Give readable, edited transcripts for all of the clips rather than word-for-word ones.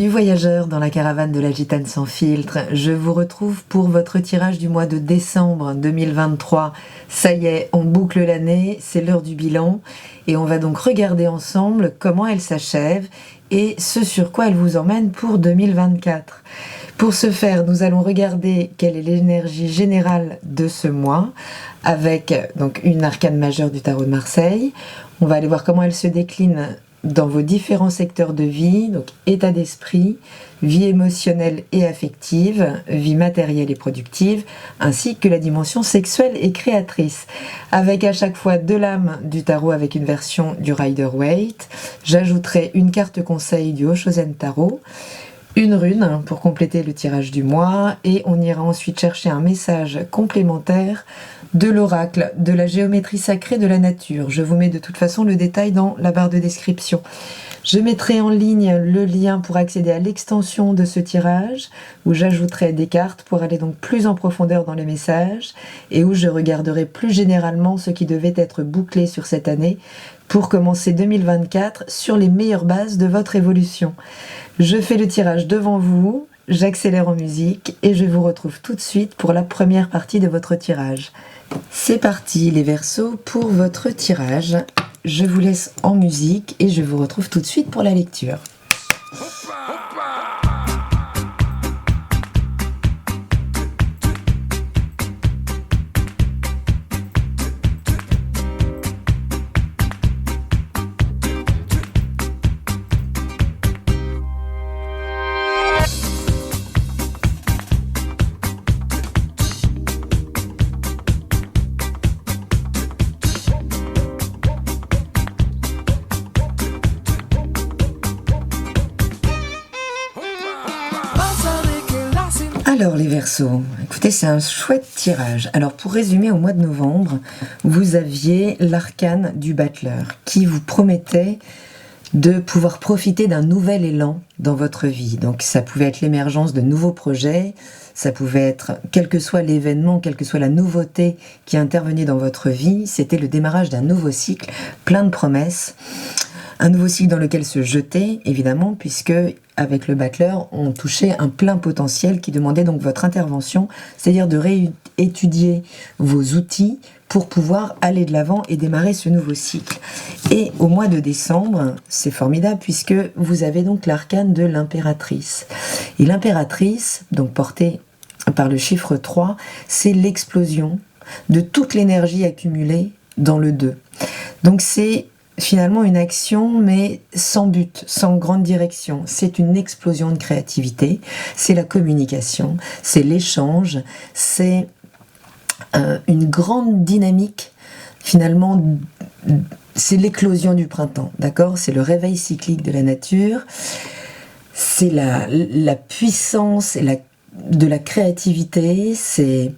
Bienvenue voyageurs dans la caravane de la Gitane sans filtre. Je vous retrouve pour votre tirage du mois de décembre 2023. Ça y est, on boucle l'année, c'est l'heure du bilan et on va donc regarder ensemble comment elle s'achève et ce sur quoi elle vous emmène pour 2024. Pour ce faire, nous allons regarder quelle est l'énergie générale de ce mois avec donc une arcane majeure du tarot de Marseille. On va aller voir comment elle se décline dans vos différents secteurs de vie, donc état d'esprit, vie émotionnelle et affective, vie matérielle et productive, ainsi que la dimension sexuelle et créatrice. Avec à chaque fois deux lames du tarot avec une version du Rider-Waite. J'ajouterai une carte conseil du Oshozen Tarot, une rune pour compléter le tirage du mois, et on ira ensuite chercher un message complémentaire de l'oracle, de la géométrie sacrée de la nature. Je vous mets de toute façon le détail dans la barre de description. Je mettrai en ligne le lien pour accéder à l'extension de ce tirage, où j'ajouterai des cartes pour aller donc plus en profondeur dans les messages, et où je regarderai plus généralement ce qui devait être bouclé sur cette année, pour commencer 2024 sur les meilleures bases de votre évolution. Je fais le tirage devant vous, j'accélère en musique, et je vous retrouve tout de suite pour la première partie de votre tirage. C'est parti les Verseaux pour votre tirage. Je vous laisse en musique et je vous retrouve tout de suite pour la lecture. Alors les Verseaux, écoutez, c'est un chouette tirage. Alors pour résumer, au mois de novembre, vous aviez l'arcane du battleur qui vous promettait de pouvoir profiter d'un nouvel élan dans votre vie. Donc ça pouvait être l'émergence de nouveaux projets, ça pouvait être, quel que soit l'événement, quelle que soit la nouveauté qui intervenait dans votre vie, c'était le démarrage d'un nouveau cycle, plein de promesses. Un nouveau cycle dans lequel se jeter, évidemment, puisque avec le battleur, on touchait un plein potentiel qui demandait donc votre intervention, c'est-à-dire de réétudier vos outils pour pouvoir aller de l'avant et démarrer ce nouveau cycle. Et au mois de décembre, c'est formidable puisque vous avez donc l'arcane de l'impératrice. Et l'impératrice, donc portée par le chiffre 3, c'est l'explosion de toute l'énergie accumulée dans le 2. Donc c'est finalement une action mais sans but, sans grande direction. C'est une explosion de créativité, c'est la communication, c'est l'échange, c'est une grande dynamique, finalement c'est l'éclosion du printemps, d'accord ? C'est le réveil cyclique de la nature, c'est la puissance et de la créativité, c'est...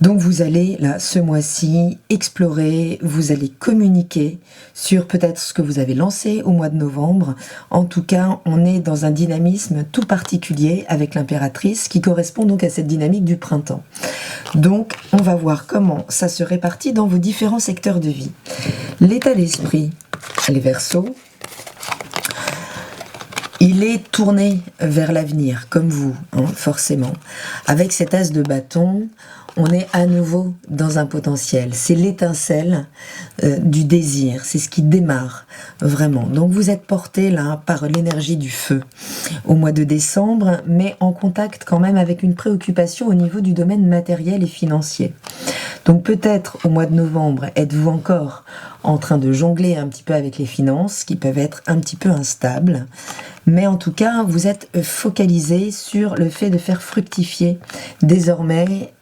Donc vous allez, là, ce mois-ci, explorer, vous allez communiquer sur peut-être ce que vous avez lancé au mois de novembre. En tout cas, on est dans un dynamisme tout particulier avec l'impératrice qui correspond donc à cette dynamique du printemps. Donc, on va voir comment ça se répartit dans vos différents secteurs de vie. L'état d'esprit, les Verseaux, il est tourné vers l'avenir, comme vous, hein, forcément. Avec cet as de bâton, on est à nouveau dans un potentiel. C'est l'étincelle du désir, c'est ce qui démarre vraiment. Donc vous êtes porté là par l'énergie du feu au mois de décembre, mais en contact quand même avec une préoccupation au niveau du domaine matériel et financier. Donc peut-être au mois de novembre, êtes-vous encore en train de jongler un petit peu avec les finances, qui peuvent être un petit peu instables. Mais en tout cas, vous êtes focalisé sur le fait de faire fructifier désormais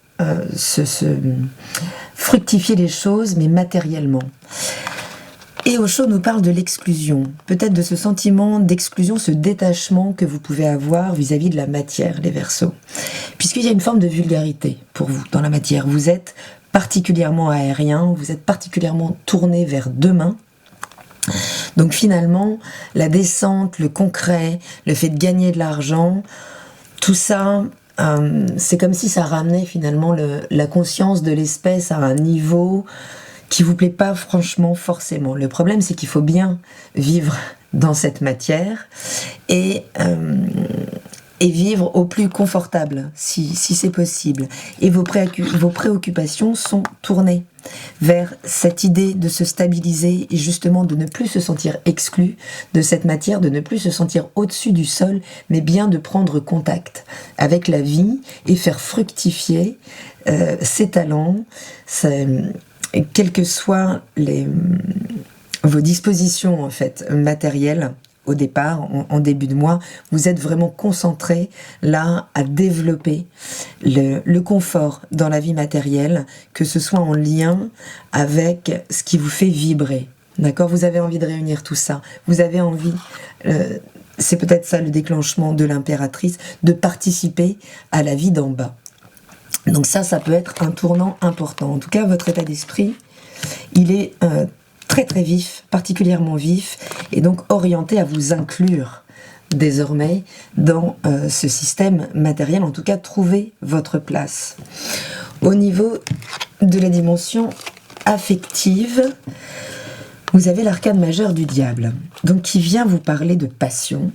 fructifier les choses, mais matériellement. Et Osho nous parle de l'exclusion, peut-être de ce sentiment d'exclusion, ce détachement que vous pouvez avoir vis-à-vis de la matière, les Verseaux. Puisqu'il y a une forme de vulgarité pour vous dans la matière. Vous êtes particulièrement aérien, vous êtes particulièrement tourné vers demain. Donc finalement, la descente, le concret, le fait de gagner de l'argent, tout ça... c'est comme si ça ramenait finalement la conscience de l'espèce à un niveau qui vous plaît pas franchement forcément. Le problème, c'est qu'il faut bien vivre dans cette matière et vivre au plus confortable, si c'est possible. Et vos préoccupations sont tournées vers cette idée de se stabiliser et justement de ne plus se sentir exclu de cette matière, de ne plus se sentir au-dessus du sol, mais bien de prendre contact avec la vie et faire fructifier ses talents, quelles que soient vos dispositions en fait matérielles. Au départ, en début de mois, vous êtes vraiment concentré là à développer le confort dans la vie matérielle, que ce soit en lien avec ce qui vous fait vibrer. D'accord ? Vous avez envie de réunir tout ça. Vous avez envie, c'est peut-être ça le déclenchement de l'impératrice, de participer à la vie d'en bas. Donc ça peut être un tournant important. En tout cas, votre état d'esprit, il est très très vif, particulièrement vif, et donc orienté à vous inclure désormais dans ce système matériel, en tout cas trouver votre place. Au niveau de la dimension affective, vous avez l'arcane majeur du diable, donc qui vient vous parler de passion.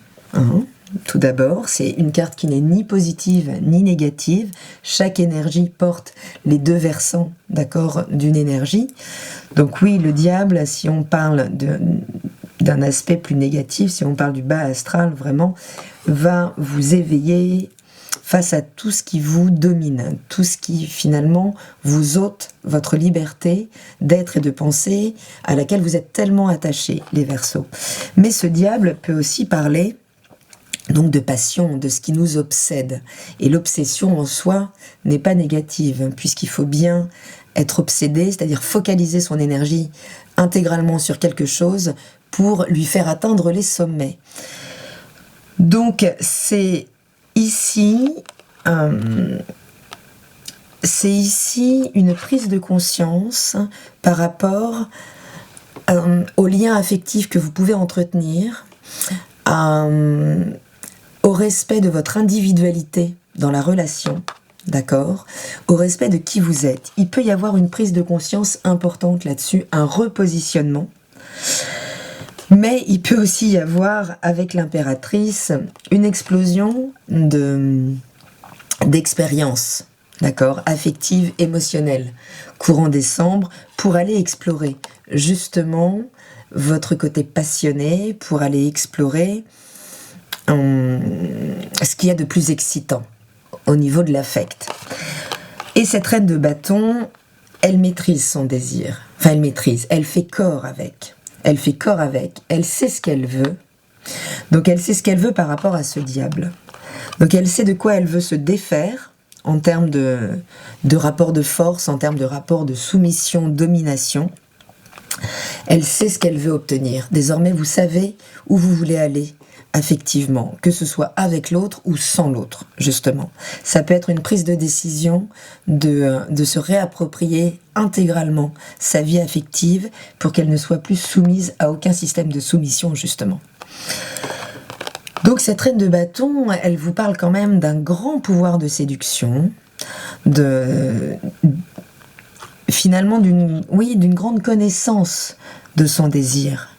Tout d'abord, c'est une carte qui n'est ni positive ni négative. Chaque énergie porte les deux versants, d'accord, d'une énergie. Donc oui, le diable, si on parle d'un aspect plus négatif, si on parle du bas astral, vraiment, va vous éveiller face à tout ce qui vous domine, tout ce qui finalement vous ôte votre liberté d'être et de penser à laquelle vous êtes tellement attachés, les Verseaux. Mais ce diable peut aussi parler donc de passion, de ce qui nous obsède. Et l'obsession en soi n'est pas négative, puisqu'il faut bien être obsédé, c'est-à-dire focaliser son énergie intégralement sur quelque chose pour lui faire atteindre les sommets. Donc c'est ici une prise de conscience par rapport aux liens affectifs que vous pouvez entretenir, au respect de votre individualité dans la relation, d'accord, au respect de qui vous êtes. Il peut y avoir une prise de conscience importante là-dessus, un repositionnement, mais il peut aussi y avoir, avec l'impératrice, une explosion d'expériences, d'accord, affectives, émotionnelles, courant décembre, pour aller explorer justement votre côté passionné, pour aller explorer ce qu'il y a de plus excitant au niveau de l'affect. Et cette reine de bâton, elle maîtrise son désir. Enfin, elle fait corps avec. Elle fait corps avec, elle sait ce qu'elle veut. Donc elle sait ce qu'elle veut par rapport à ce diable. Donc elle sait de quoi elle veut se défaire en termes de rapport de force, en termes de rapport de soumission, domination. Elle sait ce qu'elle veut obtenir. Désormais, vous savez où vous voulez aller affectivement, que ce soit avec l'autre ou sans l'autre, justement. Ça peut être une prise de décision de se réapproprier intégralement sa vie affective pour qu'elle ne soit plus soumise à aucun système de soumission, justement. Donc cette reine de bâton, elle vous parle quand même d'un grand pouvoir de séduction, finalement d'une grande connaissance de son désir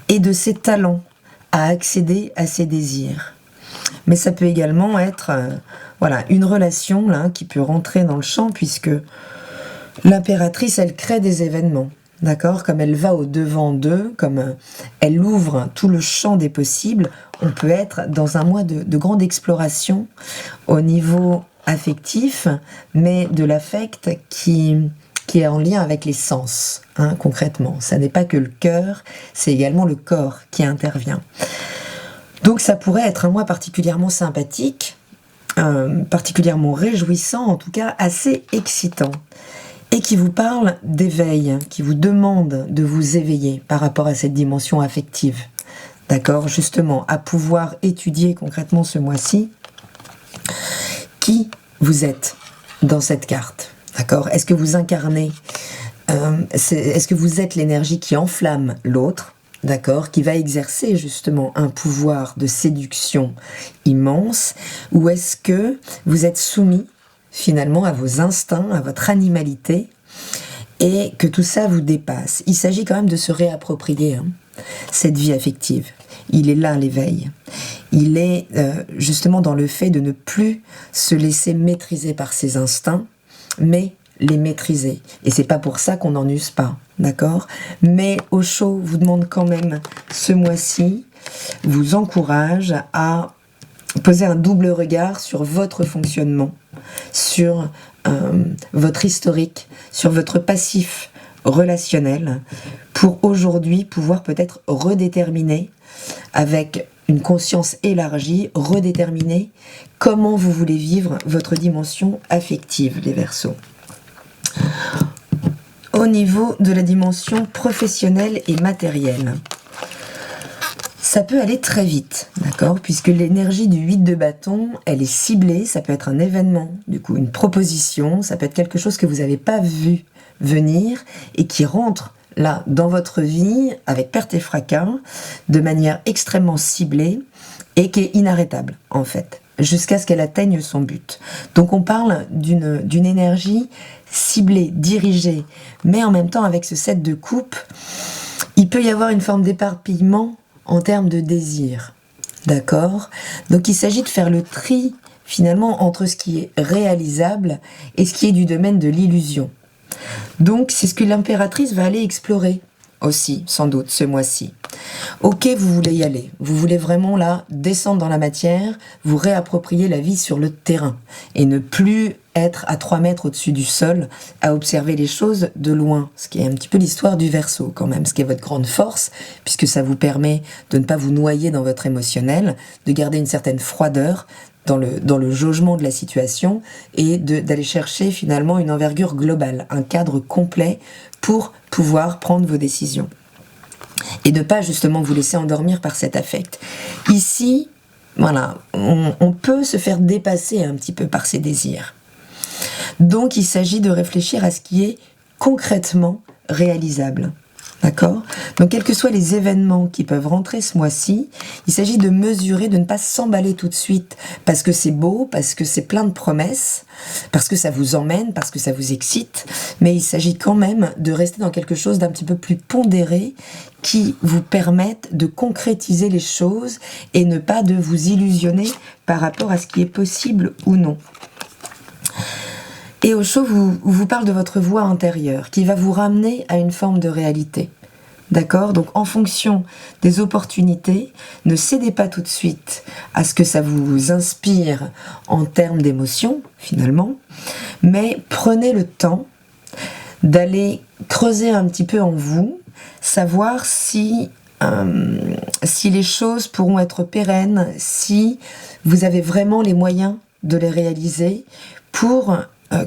et de ses talents à accéder à ses désirs. Mais ça peut également être une relation là, qui peut rentrer dans le champ, puisque l'impératrice, elle crée des événements, d'accord, comme elle va au-devant d'eux, comme elle ouvre tout le champ des possibles. On peut être dans un mois de grande exploration au niveau affectif, mais de l'affect qui est en lien avec les sens, concrètement. Ça n'est pas que le cœur, c'est également le corps qui intervient. Donc ça pourrait être un mois particulièrement sympathique, particulièrement réjouissant, en tout cas assez excitant, et qui vous parle d'éveil, qui vous demande de vous éveiller par rapport à cette dimension affective. D'accord, justement, à pouvoir étudier concrètement ce mois-ci qui vous êtes dans cette carte. D'accord ? Est-ce que vous incarnez, est-ce que vous êtes l'énergie qui enflamme l'autre, d'accord, qui va exercer justement un pouvoir de séduction immense, ou est-ce que vous êtes soumis finalement à vos instincts, à votre animalité, et que tout ça vous dépasse? Il s'agit quand même de se réapproprier cette vie affective. il est là l'éveil. Il est justement dans le fait de ne plus se laisser maîtriser par ses instincts, mais les maîtriser. Et c'est pas pour ça qu'on n'en use pas, d'accord? Mais Osho vous demande quand même, ce mois-ci, vous encourage à poser un double regard sur votre fonctionnement, sur votre historique, sur votre passif relationnel, pour aujourd'hui pouvoir peut-être redéterminer avec une conscience élargie, redéterminer comment vous voulez vivre votre dimension affective, les Verseaux. Au niveau de la dimension professionnelle et matérielle, ça peut aller très vite, d'accord? Puisque l'énergie du 8 de bâton, elle est ciblée, ça peut être un événement, du coup une proposition, ça peut être quelque chose que vous n'avez pas vu venir et qui rentre là dans votre vie avec perte et fracas, de manière extrêmement ciblée et qui est inarrêtable en fait, jusqu'à ce qu'elle atteigne son but. Donc on parle d'une énergie ciblée, dirigée, mais en même temps avec ce 7 de coupe, il peut y avoir une forme d'éparpillement en termes de désir, d'accord? Donc il s'agit de faire le tri finalement entre ce qui est réalisable et ce qui est du domaine de l'illusion. Donc c'est ce que l'impératrice va aller explorer aussi, sans doute, ce mois-ci. Ok, vous voulez y aller, vous voulez vraiment là descendre dans la matière, vous réapproprier la vie sur le terrain et ne plus être à 3 mètres au-dessus du sol à observer les choses de loin, ce qui est un petit peu l'histoire du Verseau quand même, ce qui est votre grande force, puisque ça vous permet de ne pas vous noyer dans votre émotionnel, de garder une certaine froideur dans le jaugement de la situation et d'aller chercher finalement une envergure globale, un cadre complet pour pouvoir prendre vos décisions. Et de ne pas justement vous laisser endormir par cet affect. Ici, voilà, on peut se faire dépasser un petit peu par ses désirs. Donc il s'agit de réfléchir à ce qui est concrètement réalisable. D'accord? Donc quels que soient les événements qui peuvent rentrer ce mois-ci, il s'agit de mesurer, de ne pas s'emballer tout de suite parce que c'est beau, parce que c'est plein de promesses, parce que ça vous emmène, parce que ça vous excite, mais il s'agit quand même de rester dans quelque chose d'un petit peu plus pondéré qui vous permette de concrétiser les choses et ne pas de vous illusionner par rapport à ce qui est possible ou non. Et Osho vous parle de votre voix intérieure qui va vous ramener à une forme de réalité. D'accord? Donc en fonction des opportunités, ne cédez pas tout de suite à ce que ça vous inspire en termes d'émotion, finalement, mais prenez le temps d'aller creuser un petit peu en vous, savoir si les choses pourront être pérennes, si vous avez vraiment les moyens de les réaliser pour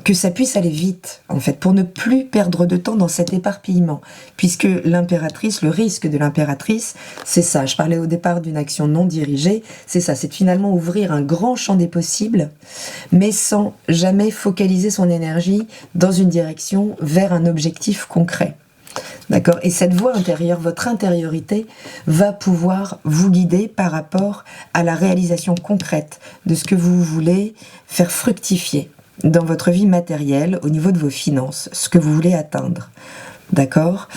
que ça puisse aller vite, en fait, pour ne plus perdre de temps dans cet éparpillement. Puisque l'impératrice, le risque de l'impératrice, c'est ça. Je parlais au départ d'une action non dirigée, c'est ça, c'est de finalement ouvrir un grand champ des possibles, mais sans jamais focaliser son énergie dans une direction vers un objectif concret. D'accord? Et cette voix intérieure, votre intériorité, va pouvoir vous guider par rapport à la réalisation concrète de ce que vous voulez faire fructifier dans votre vie matérielle, au niveau de vos finances, ce que vous voulez atteindre. D'accord?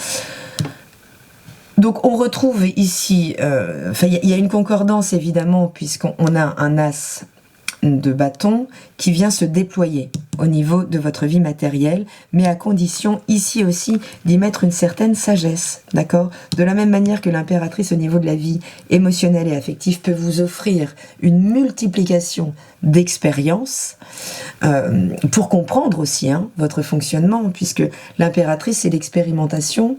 Donc on retrouve ici, il y a une concordance évidemment, puisqu'on a un as de bâton qui vient se déployer au niveau de votre vie matérielle, mais à condition ici aussi d'y mettre une certaine sagesse, d'accord? De la même manière que l'impératrice au niveau de la vie émotionnelle et affective peut vous offrir une multiplication d'expériences pour comprendre aussi votre fonctionnement, puisque l'impératrice c'est l'expérimentation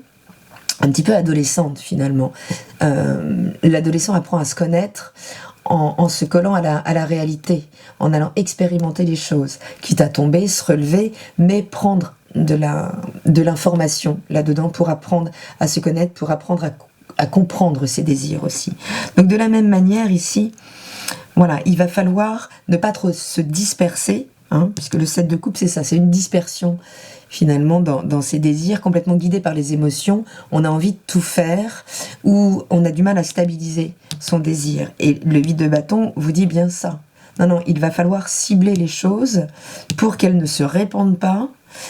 un petit peu adolescente finalement. L'adolescent apprend à se connaître en se collant à la réalité, en allant expérimenter les choses, quitte à tomber, se relever, mais prendre de l'information là-dedans pour apprendre à se connaître, pour apprendre à comprendre ses désirs aussi. Donc de la même manière ici, voilà, il va falloir ne pas trop se disperser, puisque le 7 de coupe c'est ça, c'est une dispersion finalement dans ses désirs, complètement guidé par les émotions. On a envie de tout faire, ou on a du mal à stabiliser son désir. Et le 8 de bâton vous dit bien ça. Non, il va falloir cibler les choses pour qu'elles ne se répandent pas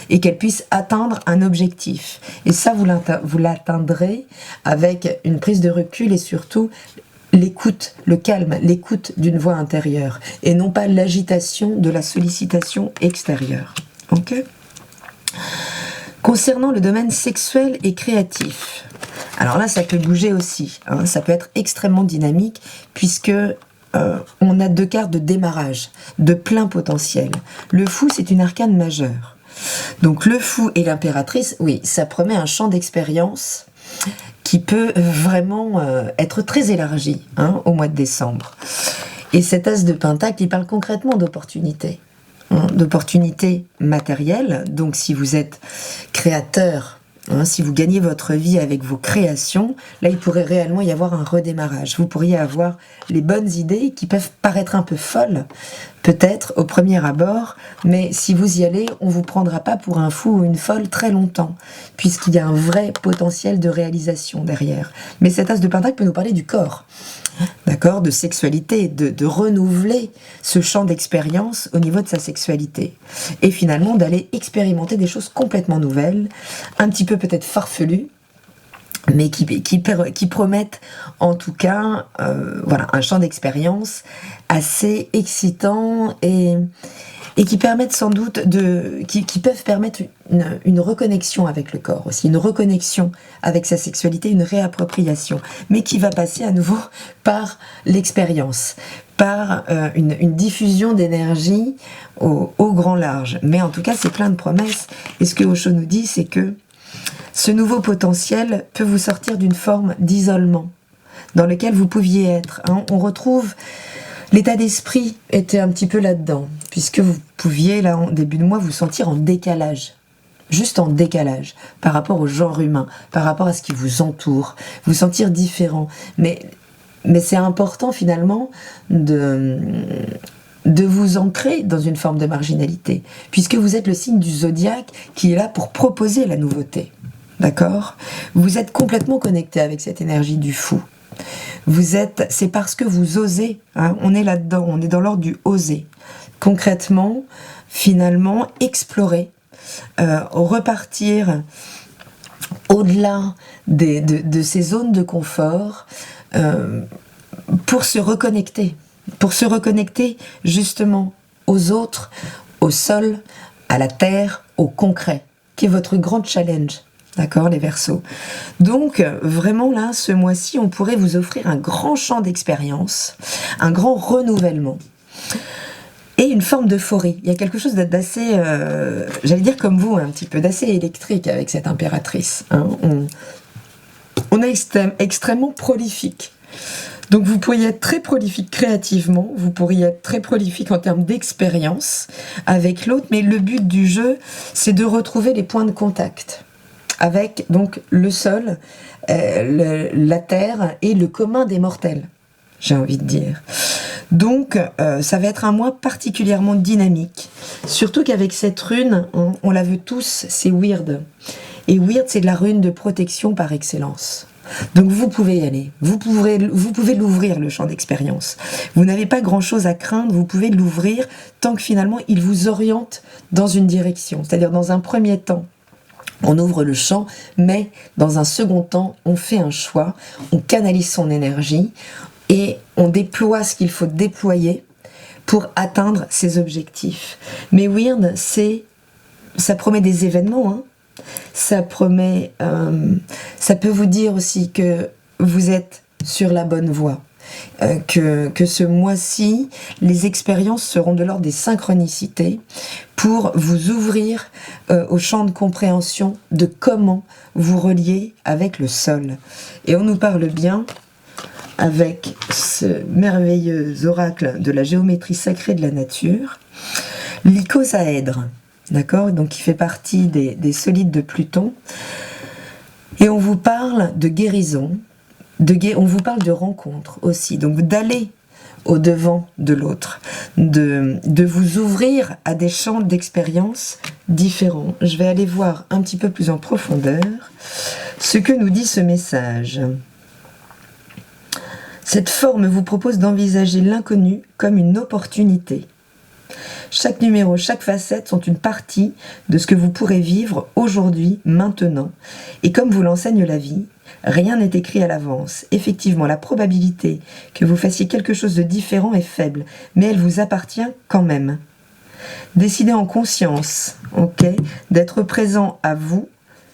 et qu'elles puissent atteindre un objectif. Et ça, vous l'atteindrez avec une prise de recul et surtout l'écoute, le calme, l'écoute d'une voix intérieure, et non pas l'agitation de la sollicitation extérieure. Ok ? Concernant le domaine sexuel et créatif, alors là ça peut bouger aussi, hein, ça peut être extrêmement dynamique puisque on a 2 cartes de démarrage, de plein potentiel. Le fou, c'est une arcane majeure. Donc le fou et l'impératrice, oui, ça promet un champ d'expérience qui peut vraiment être très élargi, hein, au mois de décembre. Et cet as de pentacle, il parle concrètement d'opportunités. D'opportunités matérielles. Donc si vous êtes créateur, si vous gagnez votre vie avec vos créations, là il pourrait réellement y avoir un redémarrage. Vous pourriez avoir les bonnes idées qui peuvent paraître un peu folles, peut-être au premier abord, mais si vous y allez, on ne vous prendra pas pour un fou ou une folle très longtemps, puisqu'il y a un vrai potentiel de réalisation derrière. Mais cet as de pentacle peut nous parler du corps. D'accord, de sexualité, de renouveler ce champ d'expérience au niveau de sa sexualité. Et finalement d'aller expérimenter des choses complètement nouvelles, un petit peu peut-être farfelues, mais qui promettent en tout cas voilà, un champ d'expérience assez excitant et qui permettent sans doute qui peuvent permettre une reconnexion avec le corps aussi, une reconnexion avec sa sexualité, une réappropriation, mais qui va passer à nouveau par l'expérience, par une diffusion d'énergie au grand large. Mais en tout cas, c'est plein de promesses. Et ce que Osho nous dit, c'est que ce nouveau potentiel peut vous sortir d'une forme d'isolement dans lequel vous pouviez être. Hein. On retrouve l'état d'esprit était un petit peu là-dedans, puisque vous pouviez, là, en début de mois, vous sentir en décalage. Juste en décalage par rapport au genre humain, par rapport à ce qui vous entoure, vous sentir différent. Mais c'est important finalement de vous ancrer dans une forme de marginalité, puisque vous êtes le signe du zodiaque qui est là pour proposer la nouveauté. D'accord ? Vous êtes complètement connecté avec cette énergie du fou. C'est parce que vous osez, hein, on est là-dedans, on est dans l'ordre du oser. Concrètement, finalement, explorer, repartir au-delà de ces zones de confort pour se reconnecter justement aux autres, au sol, à la terre, au concret, qui est votre grand challenge. D'accord, les Verseaux. Donc, vraiment là, ce mois-ci, on pourrait vous offrir un grand champ d'expérience, un grand renouvellement et une forme d'euphorie. Il y a quelque chose d'assez, j'allais dire comme vous, un petit peu d'assez électrique avec cette impératrice. Hein. On est extrêmement prolifique. Donc vous pourriez être très prolifique créativement, vous pourriez être très prolifique en termes d'expérience avec l'autre, mais le but du jeu, c'est de retrouver les points de contact avec donc le sol, la terre et le commun des mortels, j'ai envie de dire. Donc ça va être un mois particulièrement dynamique, surtout qu'avec cette rune, on la veut tous, c'est Weird. Et Weird, c'est de la rune de protection par excellence. Donc vous pouvez y aller, vous pouvez l'ouvrir, le champ d'expérience. Vous n'avez pas grand-chose à craindre, vous pouvez l'ouvrir tant que finalement il vous oriente dans une direction. C'est-à-dire dans un premier temps, on ouvre le champ, mais dans un second temps, on fait un choix, on canalise son énergie et on déploie ce qu'il faut déployer pour atteindre ses objectifs. Mais Weird, ça promet des événements, hein. Ça promet, ça peut vous dire aussi que vous êtes sur la bonne voie, que ce mois-ci, les expériences seront de l'ordre des synchronicités pour vous ouvrir au champ de compréhension de comment vous relier avec le sol. Et on nous parle bien avec ce merveilleux oracle de la géométrie sacrée de la nature, l'icosaèdre. D'accord, donc qui fait partie des solides de Pluton. Et on vous parle de guérison, on vous parle de rencontre aussi, donc d'aller au-devant de l'autre, de vous ouvrir à des champs d'expérience différents. Je vais aller voir un petit peu plus en profondeur ce que nous dit ce message. Cette forme vous propose d'envisager l'inconnu comme une opportunité. Chaque numéro, chaque facette sont une partie de ce que vous pourrez vivre aujourd'hui, maintenant. Et comme vous l'enseigne la vie, Rien n'est écrit à l'avance. Effectivement, la probabilité que vous fassiez quelque chose de différent est faible, mais elle vous appartient quand même. Décidez en conscience, ok, d'être présent à vous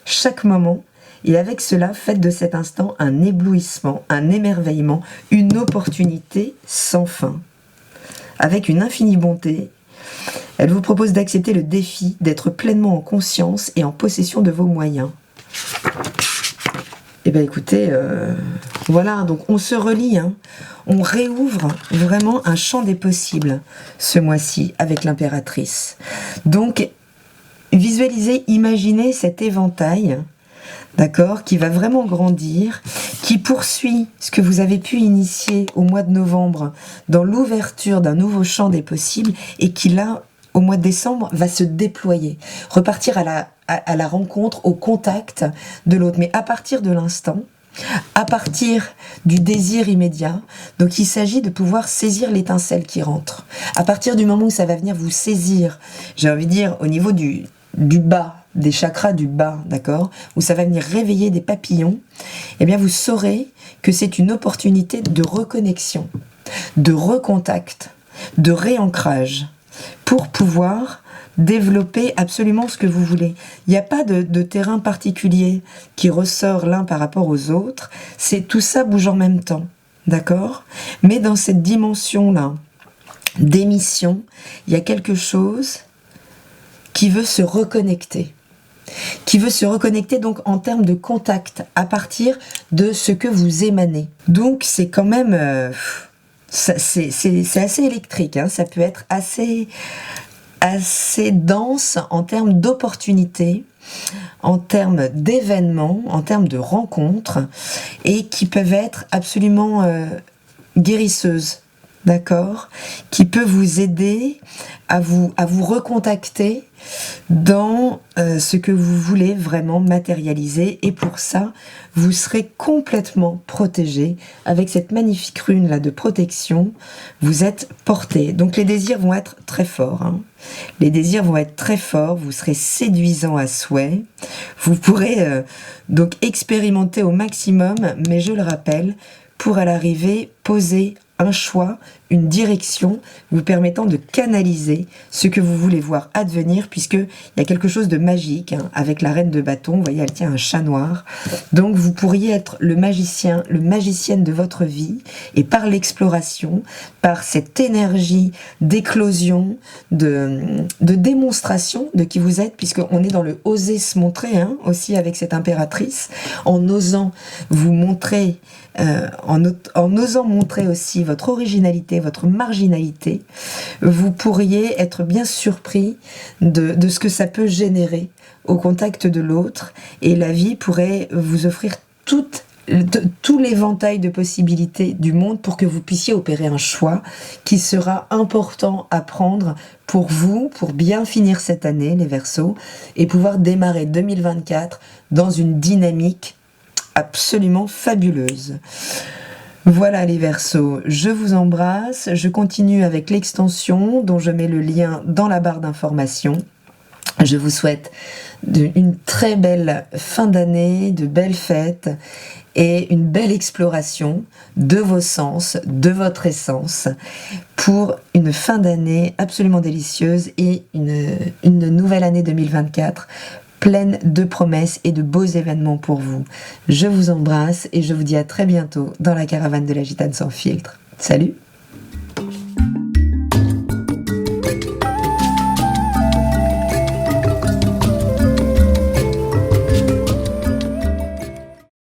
chaque moment, et avec cela, faites de cet instant un éblouissement, un émerveillement, une opportunité sans fin. Avec une infinie bonté, elle vous propose d'accepter le défi d'être pleinement en conscience et en possession de vos moyens. Eh bien écoutez, voilà, donc on se relie, hein, on réouvre vraiment un champ des possibles ce mois-ci avec l'impératrice. Donc visualisez, imaginez cet éventail, d'accord, qui va vraiment grandir, qui poursuit ce que vous avez pu initier au mois de novembre dans l'ouverture d'un nouveau champ des possibles et qui là, au mois de décembre, va se déployer, repartir à la rencontre, au contact de l'autre, mais à partir de l'instant, à partir du désir immédiat. Donc il s'agit de pouvoir saisir l'étincelle qui rentre. À partir du moment où ça va venir vous saisir, j'ai envie de dire au niveau du bas, des chakras du bas, d'accord, où ça va venir réveiller des papillons, eh bien vous saurez que c'est une opportunité de reconnexion, de recontact, de réancrage, pour pouvoir développer absolument ce que vous voulez. Il n'y a pas de terrain particulier qui ressort l'un par rapport aux autres, c'est tout ça bouge en même temps, d'accord? Mais dans cette dimension-là d'émission, il y a quelque chose qui veut se reconnecter. Qui veut se reconnecter donc en termes de contact à partir de ce que vous émanez. Donc c'est quand même... c'est assez électrique, hein, ça peut être assez dense en termes d'opportunités, en termes d'événements, en termes de rencontres, et qui peuvent être absolument guérisseuses, d'accord, qui peut vous aider à vous recontacter dans ce que vous voulez vraiment matérialiser, et pour ça vous serez complètement protégé avec cette magnifique rune là de protection. Vous êtes porté, donc les désirs vont être très forts, hein. Les désirs vont être très forts, vous serez séduisant à souhait, vous pourrez donc expérimenter au maximum, mais je le rappelle, pour à l'arrivée poser un choix, une direction vous permettant de canaliser ce que vous voulez voir advenir, puisqu'il y a quelque chose de magique, hein, avec la reine de bâton, vous voyez, elle tient un chat noir. Donc vous pourriez être le magicien, le magicienne de votre vie, et par l'exploration, par cette énergie d'éclosion, de démonstration de qui vous êtes, puisqu'on est dans le oser se montrer, hein, aussi avec cette impératrice, en osant vous montrer, en osant montrer aussi votre originalité, votre marginalité, vous pourriez être bien surpris de ce que ça peut générer au contact de l'autre, et la vie pourrait vous offrir tout l'éventail de possibilités du monde pour que vous puissiez opérer un choix qui sera important à prendre pour vous, pour bien finir cette année, les Verseaux, et pouvoir démarrer 2024 dans une dynamique absolument fabuleuse. Voilà les Verseaux, je vous embrasse, je continue avec l'extension dont je mets le lien dans la barre d'information. Je vous souhaite une très belle fin d'année, de belles fêtes et une belle exploration de vos sens, de votre essence, pour une fin d'année absolument délicieuse et une nouvelle année 2024 pleine de promesses et de beaux événements pour vous. Je vous embrasse et je vous dis à très bientôt dans la caravane de la Gitane sans filtre. Salut!